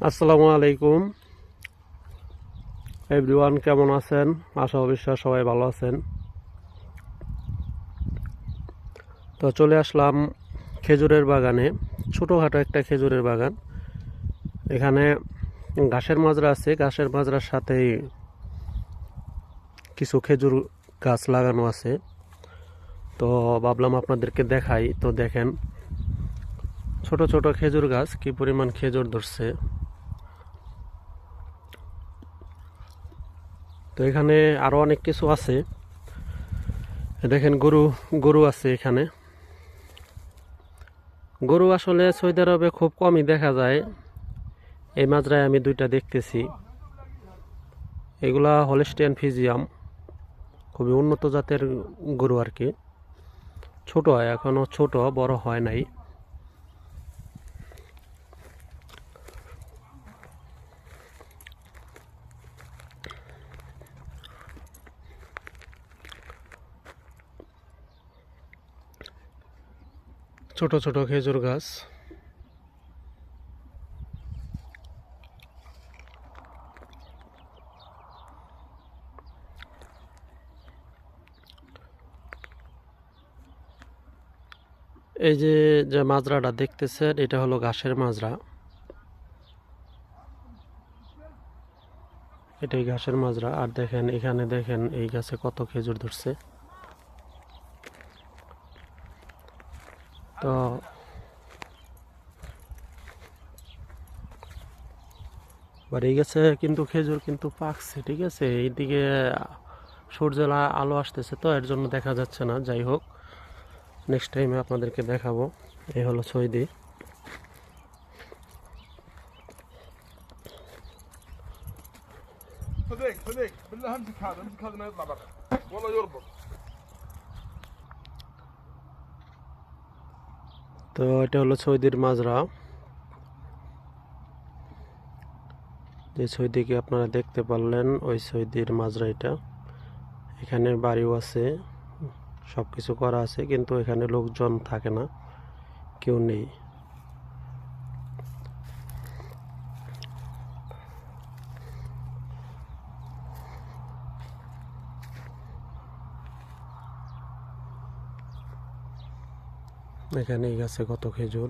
আসসালামু আলাইকুম এভরিওয়ান, কেমন আছেন? আশা ও বিশ্বাস সবাই ভালো আছেন। তো চলে আসলাম খেজুরের বাগানে। ছোটোখাটো একটা খেজুরের বাগান। এখানে ঘাসের মাজরা আছে, ঘাসের মাজরার সাথেই কিছু খেজুর গাছ লাগানো আছে। তো ভাবলাম আপনাদেরকে দেখাই। তো দেখেন, ছোট ছোট খেজুর গাছ কি পরিমাণ খেজুর ধরছে। তো এখানে আরো অনেক কিছু আছে। দেখেন, গরু গরু আছে এখানে। গরু আসলে সৌদি আরবে খুব কমই দেখা যায়। এই মাজরায় আমি দুইটা দেখতেছি। এগুলা হলস্টিয়ান ফিজিয়াম, খুবই উন্নত জাতের গরু আর কি। ছোট হয়, এখনো ছোট, বড় হয় নাই। ছোট ছোট খেজুর গাছ। এই যে যে মাজরাটা দেখতেছেন, এটা হলো ঘাসের মাজরা। এটাই ঘাসের মাজরা। আর দেখেন, এখানে দেখেন এই গাছে কত খেজুর ধরছে। তো এই গাছে কিন্তু খেজুর কিন্তু পাকছে, ঠিক আছে। এইদিকে সূর্যের আলো আসতেছে, তো এর জন্য দেখা যাচ্ছে না। যাই হোক, নেক্সট টাইমে আপনাদেরকে দেখাবো। এই হলো সৌদি। خذيك بالله امسك هذا ما يطلع برا والله يربط. তো এটা হলো সৌদির মাজরা। যে সৌদিকে আপনারা দেখতে পারলেন, ওই সৌদির মাজরা এটা। এখানে বাড়িও আছে, সব কিছু করা আছে, কিন্তু এখানে লোকজন থাকে না, কেউ নেই। এখানে এই গাছে কত খেজুর।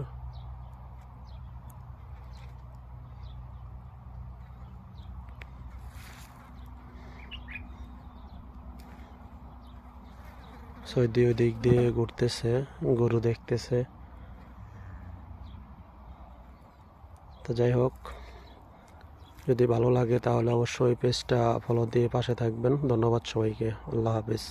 সৌদি ওই দিক দিয়ে ঘুরতেছে, গরু দেখতেছে। তো যাই হোক, যদি ভালো লাগে তাহলে অবশ্যই পেজটা ফলো দিয়ে পাশে থাকবেন। ধন্যবাদ সবাইকে। আল্লাহ হাফিজ।